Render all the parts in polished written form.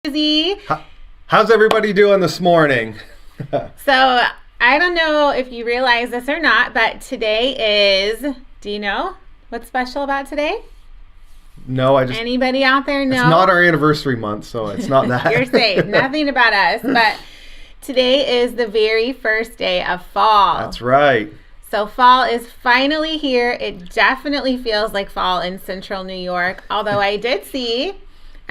Susie. How's everybody doing this morning? So I don't know if you realize this or not, but today is, do you know what's special about today? No, Anybody out there know? It's not our anniversary month, so it's not that. You're safe. Nothing about us. But today is the very first day of fall. That's right. So fall is finally here. It definitely feels like fall in central New York. Although I did see,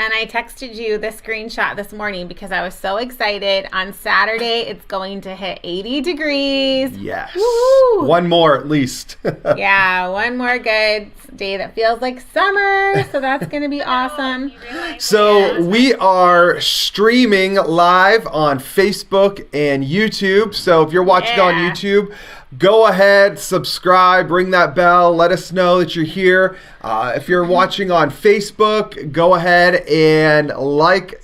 and I texted you the screenshot this morning because I was so excited. On Saturday, it's going to hit 80 degrees. Yes. Woo-hoo. One more at least. Yeah, one more good day that feels like summer. So that's going to be awesome. So we are streaming live on Facebook and YouTube. So if you're watching on YouTube, go ahead, subscribe, ring that bell, let us know that you're here. If you're watching on Facebook, go ahead and like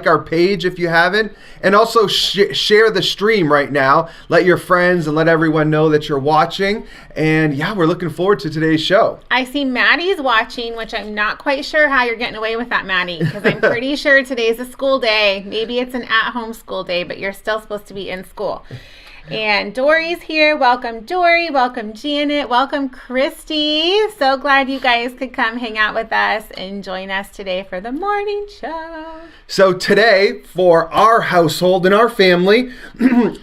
our page if you haven't, and also share the stream right now. Let your friends and let everyone know that you're watching. And yeah, we're looking forward to today's show. I see Maddie's watching, which I'm not quite sure how you're getting away with that, Maddie, because I'm pretty sure today's a school day. Maybe it's an at-home school day, but you're still supposed to be in school. And Dory's here. Welcome, Dory. Welcome, Janet. Welcome, Christy. So glad you guys could come hang out with us and join us today for the morning show. So today, for our household and our family,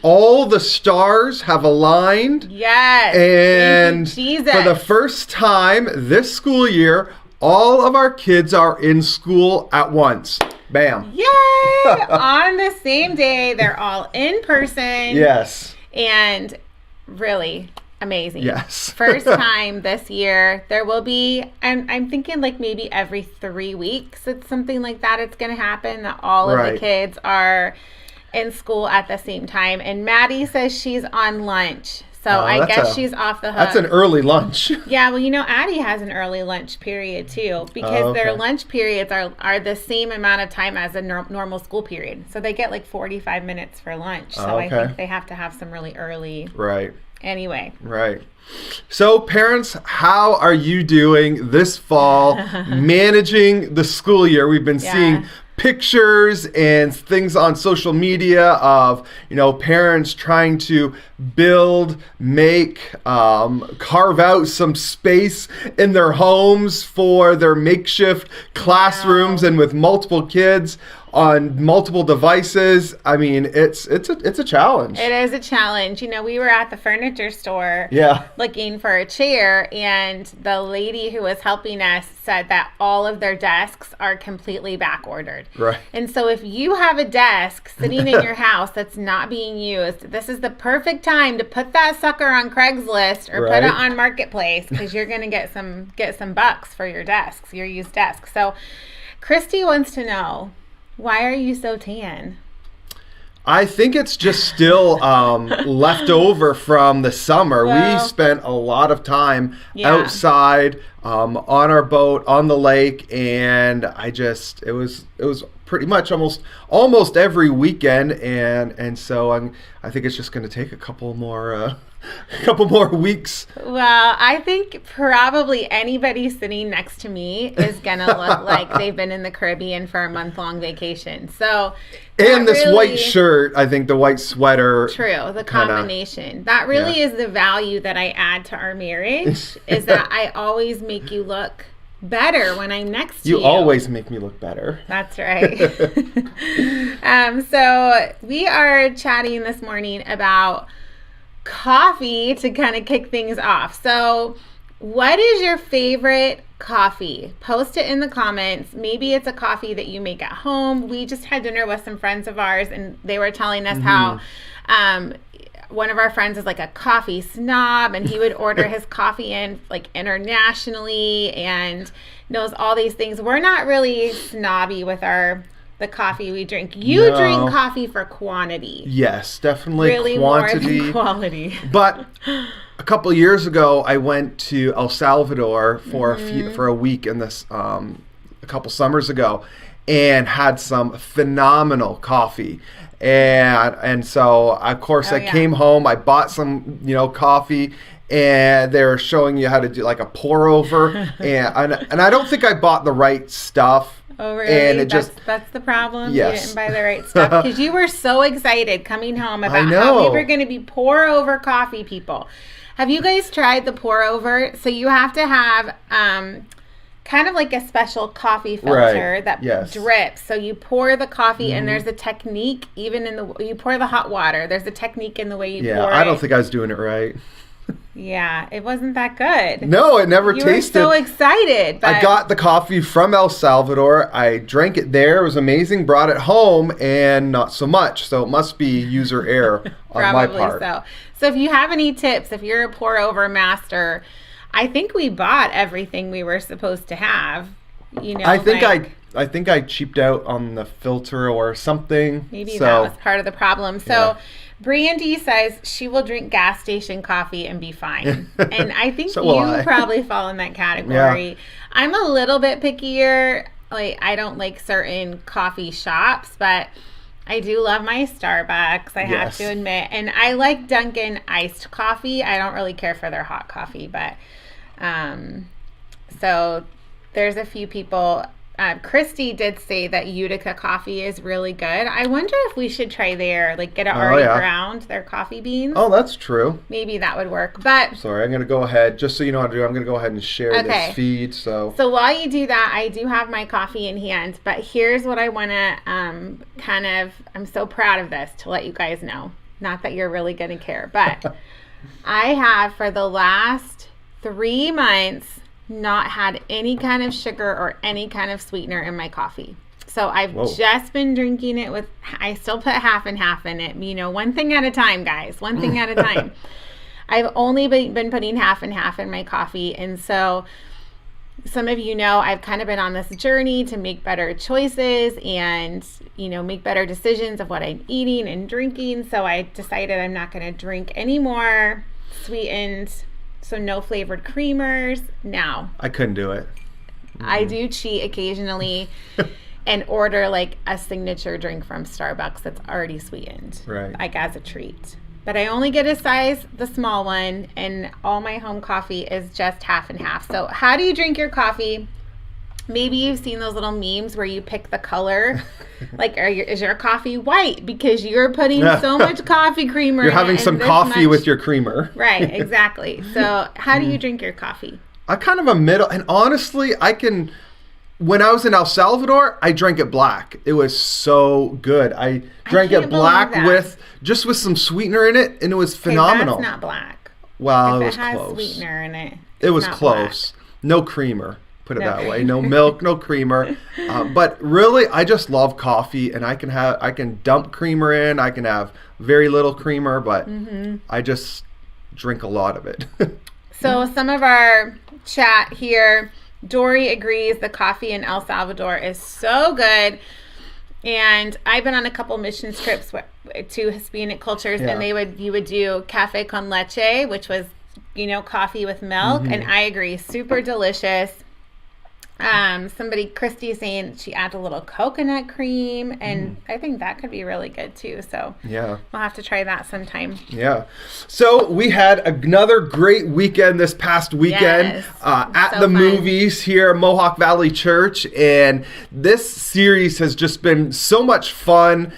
all the stars have aligned. Yes. And thank you, Jesus. For the first time this school year, all of our kids are in school at once. Bam. Yay! On the same day, they're all in person. Yes. And really amazing. Yes. First time this year. There will be, I'm thinking like maybe every 3 weeks, it's something like that. It's going to happen that all of the kids are in school at the same time. And Maddie says she's on lunch. So I guess she's off the hook. That's an early lunch. Yeah, well, Addie has an early lunch period too, because their lunch periods are the same amount of time as a normal school period. So they get like 45 minutes for lunch. So I think they have to have some really early. Right. Anyway. Right. So parents, how are you doing this fall managing the school year? We've been seeing pictures and things on social media of, parents trying to build, carve out some space in their homes for their makeshift classrooms and with multiple kids on multiple devices. I mean, it's a challenge. It is a challenge. We were at the furniture store looking for a chair, and the lady who was helping us said that all of their desks are completely back ordered. Right. And so if you have a desk sitting in your house that's not being used, this is the perfect time to put that sucker on Craigslist or put it on Marketplace, because you're going to get some bucks for your desks, your used desks. So Christy wants to know, why are you so tan? I think it's just still left over from the summer. We spent a lot of time outside on our boat on the lake, and it was pretty much almost every weekend, and so I think it's just going to take a couple more weeks. Well, I think probably anybody sitting next to me is gonna look like they've been in the Caribbean for a month-long vacation. So, and this white shirt, I think the white sweater. True, the combination. That really is the value that I add to our marriage, is that I always make you look better when I'm next to you. You always make me look better. That's right. So we are chatting this morning about coffee to kind of kick things off. So what is your favorite coffee? Post it in the comments. Maybe it's a coffee that you make at home. We just had dinner with some friends of ours, and they were telling us how one of our friends is like a coffee snob, and he would order his coffee in like internationally and knows all these things. We're not really snobby with the coffee we drink. You drink coffee for quantity. Yes, definitely really quantity. More than quality. But a couple of years ago, I went to El Salvador for a week in this a couple summers ago, and had some phenomenal coffee. And so of course I came home, I bought some coffee, and they're showing you how to do like a pour over, and I don't think I bought the right stuff. Oh, really? And it That's the problem? Yes. You didn't buy the right stuff? Because you were so excited coming home about know. how we were going to be pour-over coffee people. Have you guys tried the pour-over? So you have to have kind of like a special coffee filter that drips. So you pour the coffee, and there's a technique, even in the... You pour the hot water. There's a technique in the way you pour it. Yeah, I don't think I was doing it right. Yeah, it wasn't that good. No, it never tasted. You were so excited. But... I got the coffee from El Salvador. I drank it there. It was amazing. Brought it home, and not so much. So it must be user error on my part. Probably so. So if you have any tips, if you're a pour-over master, I think we bought everything we were supposed to have. You know, I think I cheaped out on the filter or something. Maybe that was part of the problem. So Brandy says she will drink gas station coffee and be fine. And I think you probably fall in that category. Yeah. I'm a little bit pickier. Like, I don't like certain coffee shops, but I do love my Starbucks, I have to admit. And I like Dunkin' iced coffee. I don't really care for their hot coffee, but so there's a few people. Christy did say that Utica coffee is really good. I wonder if we should try get it already ground, their coffee beans. Oh, that's true. Maybe that would work. But sorry, I'm going to go ahead, just so you know how to do, I'm going to go ahead and share this feed. So while you do that, I do have my coffee in hand. But here's what I want to I'm so proud of this to let you guys know. Not that you're really going to care, but I have for the last 3 months not had any kind of sugar or any kind of sweetener in my coffee. So I've just been drinking it with, I still put half and half in it. You know, one thing at a time, guys. One thing at a time. I've only been putting half and half in my coffee. And so some of you know I've kind of been on this journey to make better choices and, you know, make better decisions of what I'm eating and drinking. So I decided I'm not going to drink any more sweetened, so no flavored creamers. Now, I couldn't do it. I do cheat occasionally and order like a signature drink from Starbucks that's already sweetened, like as a treat. But I only get the small one, and all my home coffee is just half and half. So how do you drink your coffee? Maybe you've seen those little memes where you pick the color. Like, is your coffee white because you're putting so much coffee creamer in it? You're having some coffee with your creamer. Right, exactly. So how do you drink your coffee? I kind of a middle, and honestly, when I was in El Salvador, I drank it black. It was so good. I drank it black with some sweetener in it, and it was phenomenal. That's not black. Well, it was has close. Sweetener in it. It was close. Black. No creamer. Put it that way. No milk, no creamer. But really, I just love coffee, and I can dump creamer in. I can have very little creamer, but I just drink a lot of it. So some of our chat here, Dory agrees the coffee in El Salvador is so good. And I've been on a couple mission trips to Hispanic cultures, and you would do cafe con leche, which was, you know, coffee with milk, and I agree, super delicious. Christy saying she adds a little coconut cream, and I think that could be really good too. So we'll have to try that sometime. Yeah. So we had another great weekend this past weekend at the movies here at Mohawk Valley Church, and this series has just been so much fun.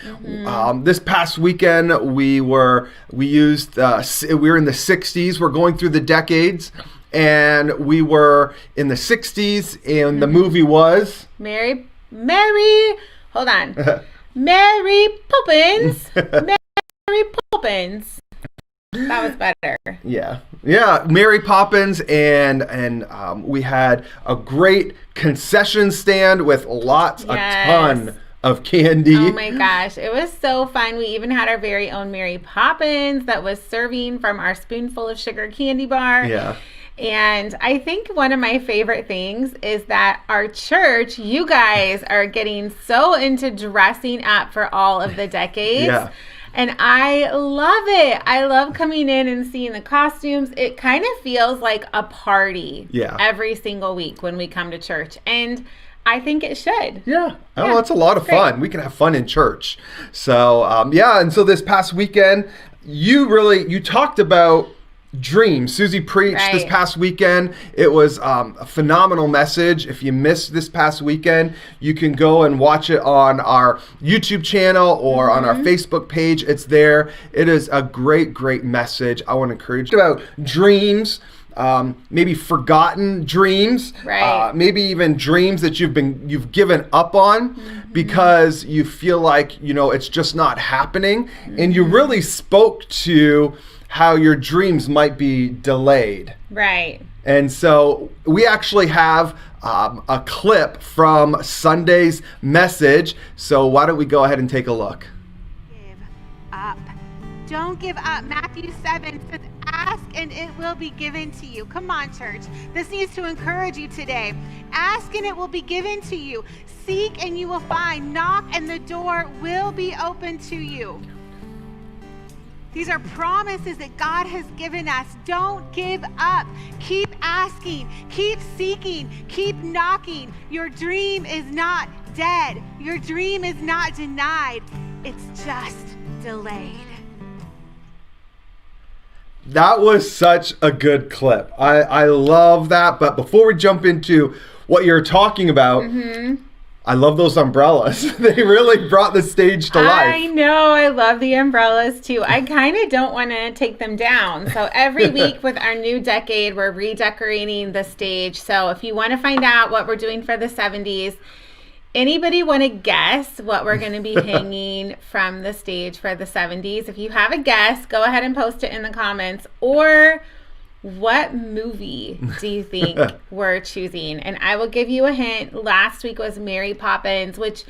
This past weekend we were in the 60s. We're going through the decades. And we were in the 60s, and the movie was... Mary Poppins. Mary Poppins. That was better. Yeah, Mary Poppins, and we had a great concession stand with a ton of candy. Oh my gosh, it was so fun. We even had our very own Mary Poppins that was serving from our spoonful of sugar candy bar. Yeah. And I think one of my favorite things is that our church, you guys are getting so into dressing up for all of the decades. And I love it. I love coming in and seeing the costumes. It kind of feels like a party every single week when we come to church. And I think it should. Oh, it's a lot of fun. We can have fun in church. So, and so this past weekend, you talked about dreams. Susie preached this Right. past weekend. It was a phenomenal message. If you missed this past weekend, you can go and watch it on our YouTube channel or on our Facebook page. It's there. It is a great, great message. I want to encourage you about dreams. Maybe forgotten dreams, Right. maybe even dreams that you've given up on because you feel like it's just not happening, and you really spoke to how your dreams might be delayed. Right. And so we actually have a clip from Sunday's message. So why don't we go ahead and take a look? Give up. Don't give up. Matthew 7 says, ask and it will be given to you. Come on, church. This needs to encourage you today. Ask and it will be given to you. Seek and you will find. Knock and the door will be open to you. These are promises that God has given us. Don't give up. Keep asking. Keep seeking. Keep knocking. Your dream is not dead. Your dream is not denied. It's just delayed. That was such a good clip. I love that. But before we jump into what you're talking about, I love those umbrellas. They really brought the stage to life. I know. I love the umbrellas too. I kind of don't want to take them down. So every week with our new decade, we're redecorating the stage. So if you want to find out what we're doing for the 70s, anybody want to guess what we're going to be hanging from the stage for the 70s? If you have a guess, go ahead and post it in the comments. Or what movie do you think we're choosing? And I will give you a hint. Last week was Mary Poppins, which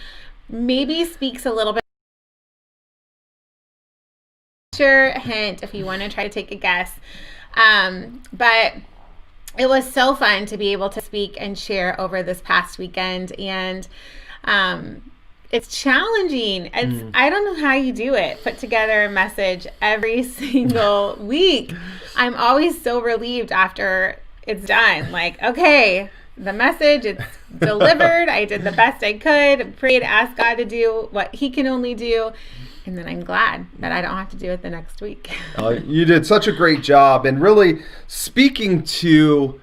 maybe speaks a little bit. Sure, hint if you want to try to take a guess. But it was so fun to be able to speak and share over this past weekend, and it's challenging. I don't know how you do it. Put together a message every single week. I'm always so relieved after it's done. Like, okay, the message, it's delivered. I did the best I could. Prayed, asked God to do what He can only do. And then I'm glad that I don't have to do it the next week. You did such a great job, and really speaking to,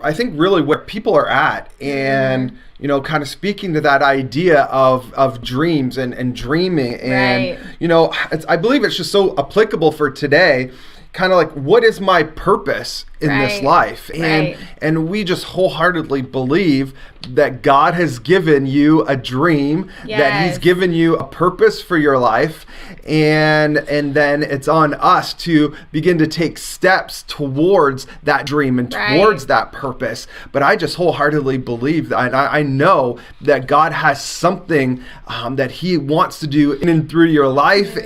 I think really where people are at, and, kind of speaking to that idea of dreams and dreaming. And, Right. I believe it's just so applicable for today. Kind of like, what is my purpose in this Right. life? And we just wholeheartedly believe that God has given you a dream, that He's Yes. given you a purpose for your life, and then it's on us to begin to take steps towards that dream and Right. towards that purpose. But I just wholeheartedly believe that, and I know that God has something that He wants to do in and through your life,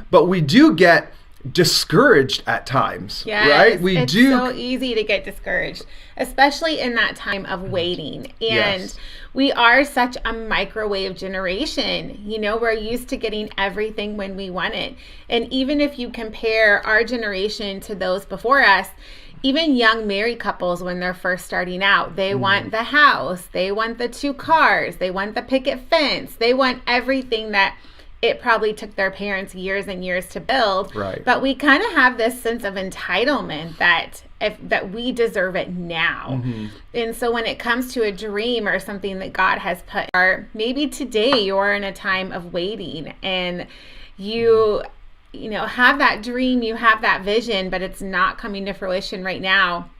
but we do get discouraged at times, Yes, right? We it's do. so easy to get discouraged, especially in that time of waiting. And Yes. we are such a microwave generation. We're used to getting everything when we want it. And even if you compare our generation to those before us, even young married couples, when they're first starting out, they want the house, they want the 2 cars, they want the picket fence, they want everything that it probably took their parents years and years to build. Right. But we kind of have this sense of entitlement that we deserve it now. And so when it comes to a dream or something that God has put, or maybe today you're in a time of waiting and you have that dream, you have that vision, but it's not coming to fruition right now.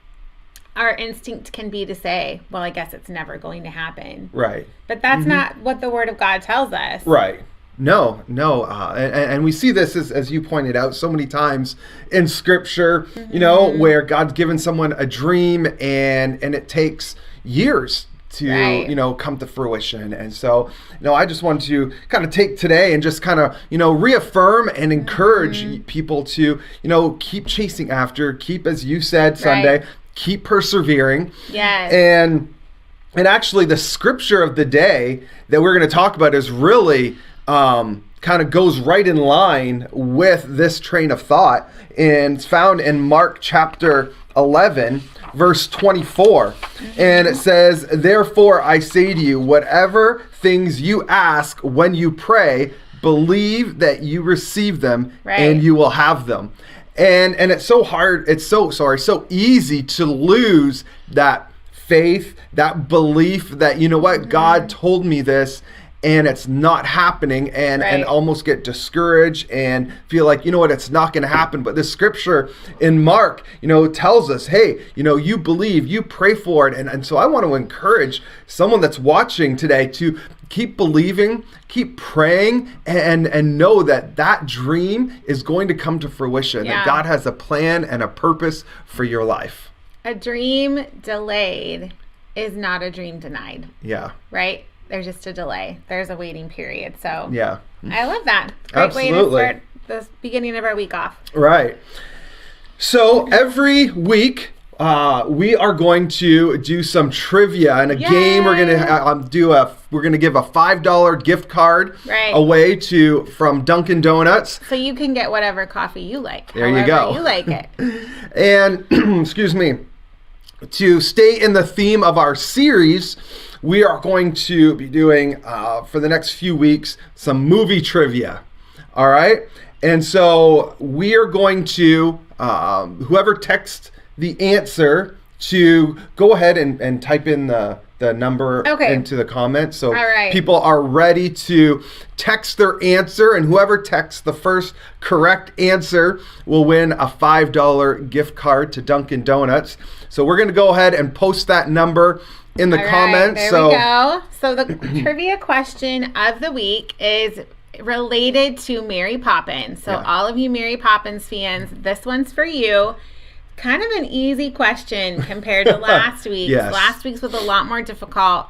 Our instinct can be to say, well, I guess it's never going to happen. Right. But that's not what the Word of God tells us. Right. No. And we see this, as you pointed out, so many times in Scripture, where God's given someone a dream and it takes years to, Right. come to fruition. And so, I just want to kind of take today and just kind of, reaffirm and encourage people to, keep chasing after, keep, as you said Sunday, Right. keep persevering. Yes. And actually the scripture of the day that we're going to talk about is really kind of goes right in line with this train of thought, and it's found in Mark chapter 11 verse 24, and it says, "Therefore I say to you, whatever things you ask when you pray, believe that you receive them Right. and you will have them." And it's so hard, so easy to lose that faith, that belief that, you know what, God told me this and it's not happening, and almost get discouraged and feel like, you know what, it's not going to happen. But this scripture in Mark, tells us, hey, you believe, you pray for it. And so I want to encourage someone that's watching today to keep believing, keep praying, and know that dream is going to come to fruition. Yeah. That God has a plan and a purpose for your life. A dream delayed is not a dream denied. Yeah. Right? There's just a delay. There's a waiting period. So yeah, I love that. Great way to start the beginning of our week off. Right. So every week we are going to do some trivia and a game. We're gonna give a $5 gift card away from Dunkin' Donuts. So you can get whatever coffee you like. There you go. You like it. And excuse me. To stay in the theme of our series, we are going to be doing, for the next few weeks, some movie trivia. All right? And so we are going to, whoever texts the answer, to go ahead and type in the number into the comments. So people are ready to text their answer, and whoever texts the first correct answer will win a $5 gift card to Dunkin' Donuts. So we're going to go ahead and post that number in the comments. There we go. So the trivia question of the week is related to Mary Poppins. So all of you Mary Poppins fans, this one's for you. Kind of an easy question compared to last week's. Yes. Last week's was a lot more difficult.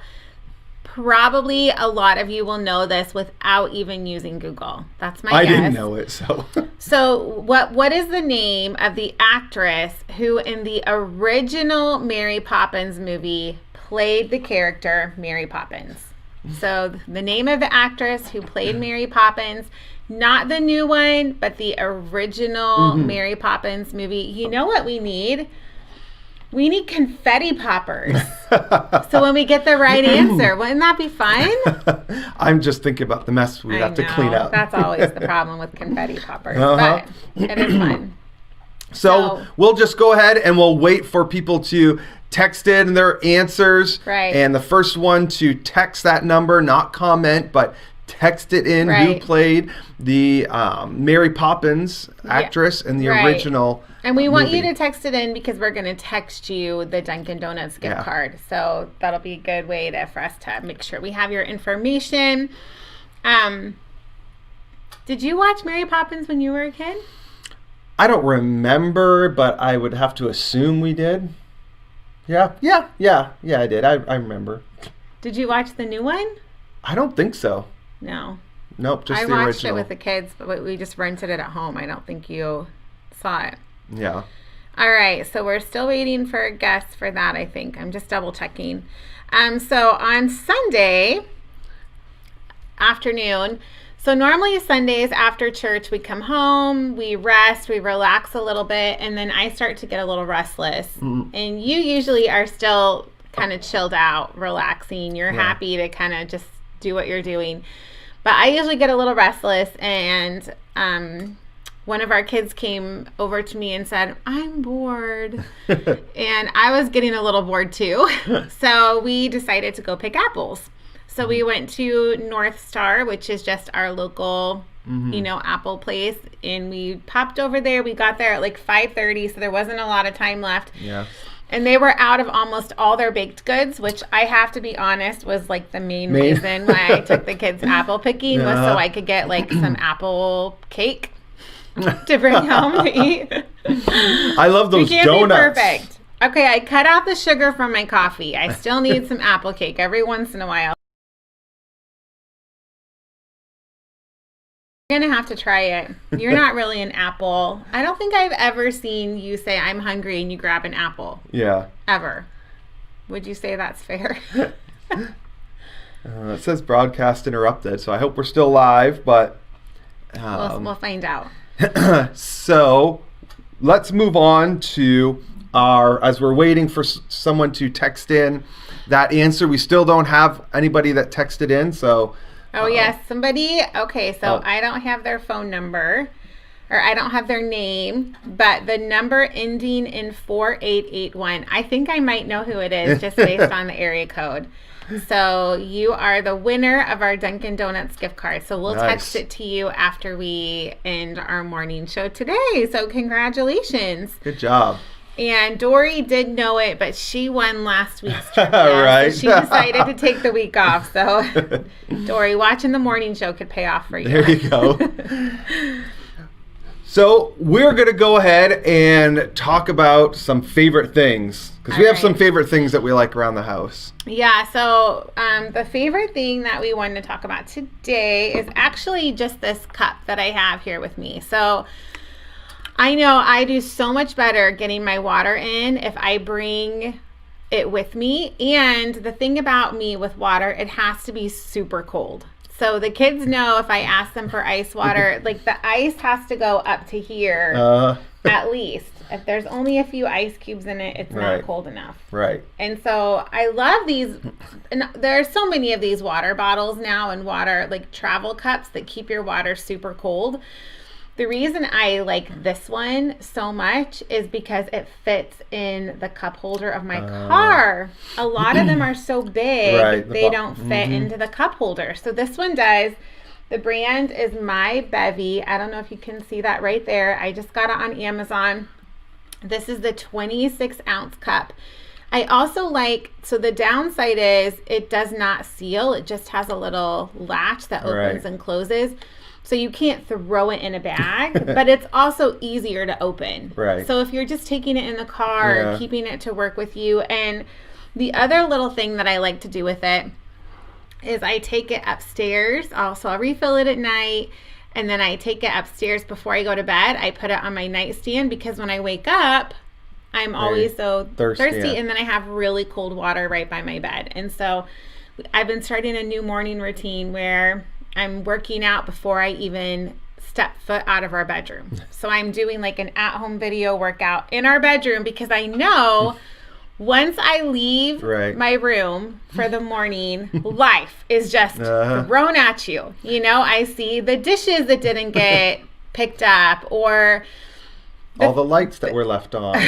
Probably a lot of you will know this without even using Google. That's my guess. I didn't know it, so. So what is the name of the actress who in the original Mary Poppins movie played the character Mary Poppins? So the name of the actress who played Mary Poppins, not the new one, but the original Mary Poppins movie. You know what we need? We need confetti poppers. So when we get the right answer, wouldn't that be fun? I'm just thinking about the mess we have to clean up. That's always the problem with confetti poppers, but it is fun. So we'll just go ahead and we'll wait for people to text in their answers. Right. And the first one to text that number, not comment, but text it in who played the Mary Poppins actress in the original And we want you movie. to text it in because we're going to text you the Dunkin' Donuts gift card. So that'll be a good way for us to make sure we have your information. Did you watch Mary Poppins when you were a kid? I don't remember, but I would have to assume we did. Yeah, I did. I remember. Did you watch the new one? I don't think so. No. Nope, just the original. I watched it with the kids, but we just rented it at home. I don't think you saw it. Yeah. All right, so we're still waiting for a guest for that, I think. I'm just double checking. So on Sunday afternoon, so normally Sundays after church, we come home, we rest, we relax a little bit, and then I start to get a little restless. And you usually are still kind of chilled out, relaxing. You're happy to kind of just do what you're doing. But I usually get a little restless, and one of our kids came over to me and said, I'm bored. And I was getting a little bored too. So we decided to go pick apples. So we went to North Star, which is just our local, apple place. And we popped over there. We got there at like 5:30, so there wasn't a lot of time left. Yeah. And they were out of almost all their baked goods, which I have to be honest was like the main reason why I took the kids apple picking was so I could get like some apple cake to bring home to eat. I love those can't donuts. Be perfect. Okay, I cut out the sugar from my coffee. I still need some apple cake every once in a while. You're going to have to try it. You're not really an apple. I don't think I've ever seen you say, I'm hungry, and you grab an apple. Yeah. Ever. Would you say that's fair? It says broadcast interrupted, so I hope we're still live, but... We'll find out. So, let's move on to as we're waiting for someone to text in that answer. We still don't have anybody that texted in, so... Oh, yes. Somebody. Okay, so I don't have their phone number. or I don't have their name, but the number ending in 4881. I think I might know who it is just based on the area code. So you are the winner of our Dunkin' Donuts gift card. So we'll text it to you after we end our morning show today. So congratulations. Good job. And Dory did know it, but she won last week's trivia. Right. So she decided to take the week off. So Dory, watching the morning show could pay off for you. There you go. So we're going to go ahead and talk about some favorite things, because we have some favorite things that we like around the house. Yeah, so the favorite thing that we wanted to talk about today is actually just this cup that I have here with me. So I know I do so much better getting my water in if I bring it with me. And the thing about me with water, it has to be super cold. So the kids know if I ask them for ice water, like the ice has to go up to here at least. If there's only a few ice cubes in it, it's not cold enough. Right. And so I love these. And there are so many of these water bottles now and water, like travel cups that keep your water super cold. The reason I like this one so much is because it fits in the cup holder of my car. A lot of them are so big, they don't fit into the cup holder. So this one does. The brand is My Bevy. I don't know if you can see that right there. I just got it on Amazon. This is the 26-ounce cup. I also like, so the downside is it does not seal. It just has a little latch that opens and closes. So you can't throw it in a bag, but it's also easier to open. Right. So if you're just taking it in the car, keeping it to work with you. And the other little thing that I like to do with it is I take it upstairs. Also, I'll refill it at night. And then I take it upstairs before I go to bed. I put it on my nightstand because when I wake up, I'm always so thirsty. And then I have really cold water right by my bed. And so I've been starting a new morning routine where I'm working out before I even step foot out of our bedroom. So I'm doing like an at-home video workout in our bedroom because I know once I leave my room for the morning, life is just thrown at you. You know, I see the dishes that didn't get picked up or all the lights that were left on.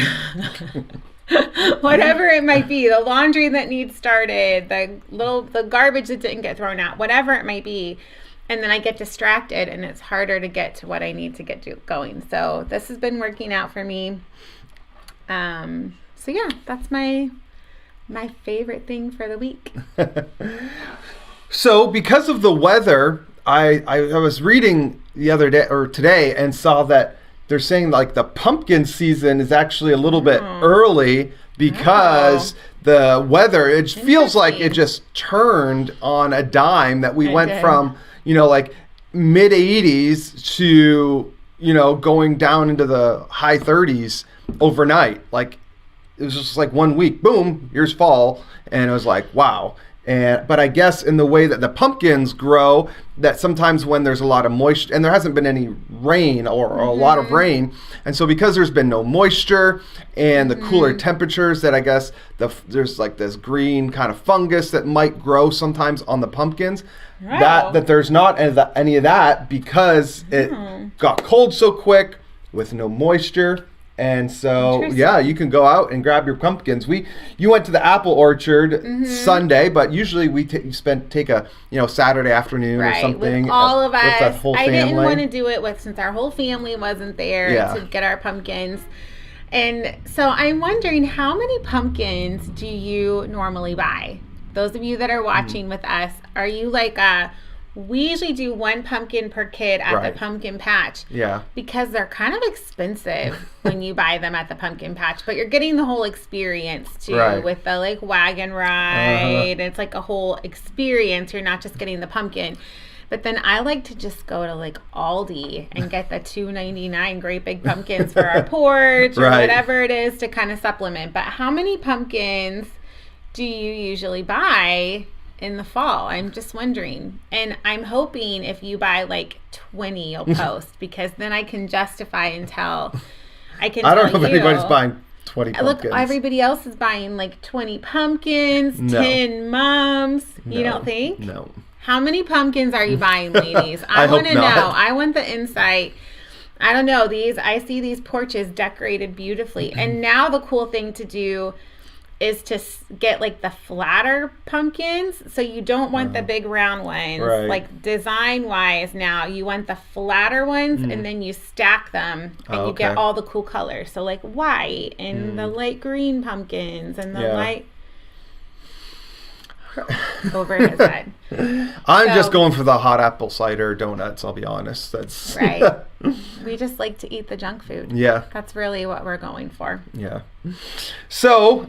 Whatever it might be, the laundry that needs started, the garbage that didn't get thrown out, whatever it might be. And then I get distracted and it's harder to get to what I need to get going. So this has been working out for me. So yeah, that's my favorite thing for the week. So because of the weather, I was reading the other day or today and saw that they're saying like the pumpkin season is actually a little bit early because the weather, it feels like it just turned on a dime, that we went from, you know, like mid 80s to, you know, going down into the high 30s overnight. Like it was just like 1 week, boom, here's fall. And it was like, wow. But I guess in the way that the pumpkins grow, that sometimes when there's a lot of moisture, and there hasn't been any rain or a lot of rain, and so because there's been no moisture and the cooler temperatures, that I guess there's like this green kind of fungus that might grow sometimes on the pumpkins. Wow. That there's not any of that because it got cold so quick with no moisture. And so, yeah, you can go out and grab your pumpkins. You went to the apple orchard Sunday, but usually we take a Saturday afternoon or something. With all of us. With the whole family. I didn't want to do it since our whole family wasn't there to get our pumpkins. And so I'm wondering, how many pumpkins do you normally buy? Those of you that are watching with us, are you like we usually do one pumpkin per kid at the pumpkin patch. Yeah. Because they're kind of expensive when you buy them at the pumpkin patch, but you're getting the whole experience too with the like wagon ride. It's like a whole experience. You're not just getting the pumpkin. But then I like to just go to like Aldi and get the $2.99 great big pumpkins for our porch or whatever it is to kind of supplement. But how many pumpkins do you usually buy in the fall? I'm just wondering. And I'm hoping if you buy like 20, you'll post, because then I can justify and tell. I don't know if anybody's buying 20 pumpkins. Look, everybody else is buying like 20 pumpkins, 10 mums. You don't think? No. How many pumpkins are you buying, ladies? I want to know. I want the insight. I don't know, I see these porches decorated beautifully. And now the cool thing to do is to get like the flatter pumpkins. So you don't want the big round ones. Right. Like design wise now, you want the flatter ones and then you stack them and you get all the cool colors. So like white and the light green pumpkins and the light over his head. I'm just going for the hot apple cider donuts, I'll be honest. That's right. We just like to eat the junk food. Yeah. That's really what we're going for. Yeah. So,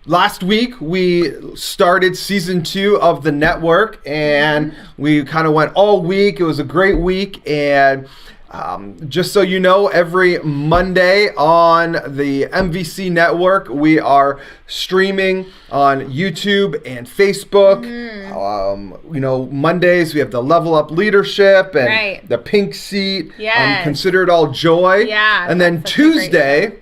last week we started season 2 of the network, and we kind of went all week. It was a great week, and just so you know, every Monday on the MVC network, we are streaming on YouTube and Facebook. Mondays we have the Level Up Leadership and the Pink Seat. Consider It All Joy. And then Tuesday,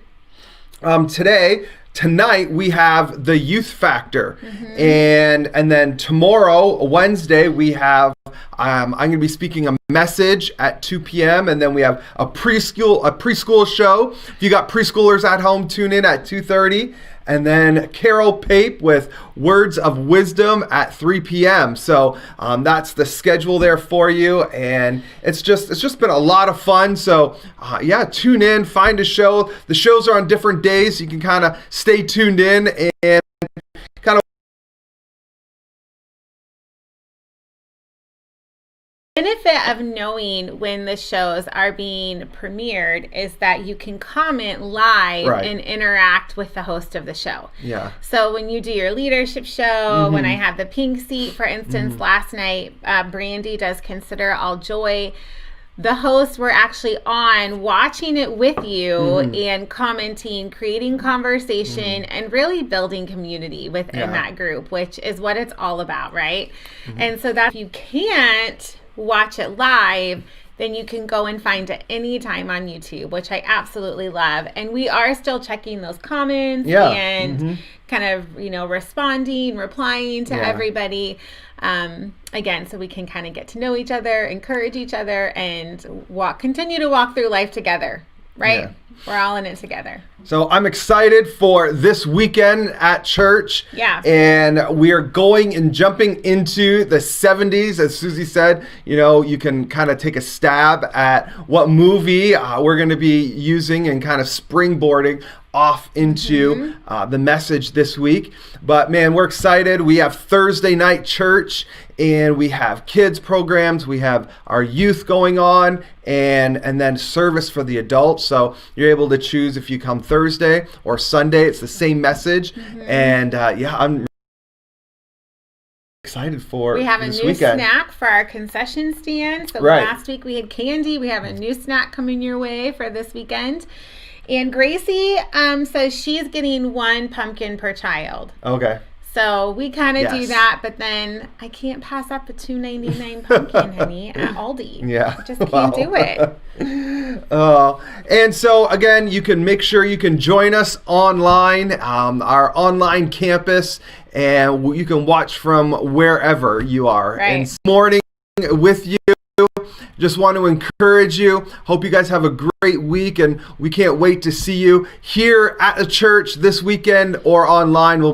tonight we have the Youth Factor, and then tomorrow, Wednesday, we have I'm going to be speaking a message at 2 p.m. and then we have a preschool show. If you got preschoolers at home, tune in at 2:30. And then Carol Pape with Words of Wisdom at 3 p.m. So that's the schedule there for you, and it's just been a lot of fun. So tune in, find a show. The shows are on different days, so you can kind of stay tuned in and kind of. Benefit of knowing when the shows are being premiered is that you can comment live and interact with the host of the show. Yeah. So when you do your leadership show, when I have the Pink Seat, for instance, last night, Brandy does Consider All Joy. The hosts were actually on watching it with you and commenting, creating conversation, and really building community within that group, which is what it's all about, right? And so that if you can't watch it live, then you can go and find it anytime on YouTube, which I absolutely love. And we are still checking those comments and kind of, responding, replying to everybody. Again, so we can kind of get to know each other, encourage each other, and continue to walk through life together, right? Yeah. We're all in it together. So I'm excited for this weekend at church. Yeah. And we are going and jumping into the 70s. As Susie said, you can kind of take a stab at what movie we're going to be using and kind of springboarding off into the message this week. But man, we're excited. We have Thursday night church, and we have kids programs, we have our youth going on, and then service for the adults. So you're able to choose if you come Thursday or Sunday. It's the same message. And I'm excited for we have this a new weekend. Snack for our concession stand. So last week we had candy. We have a new snack coming your way for this weekend. And Gracie says she's getting 1 pumpkin per child. Okay. So we kind of do that, but then I can't pass up a $2.99 pumpkin, honey, at Aldi. Yeah. I just can't do it. And so, again, you can make sure you can join us online, our online campus, and you can watch from wherever you are. Right. And this morning with you. Just want to encourage you. Hope you guys have a great week, and we can't wait to see you here at the church this weekend or online. We'll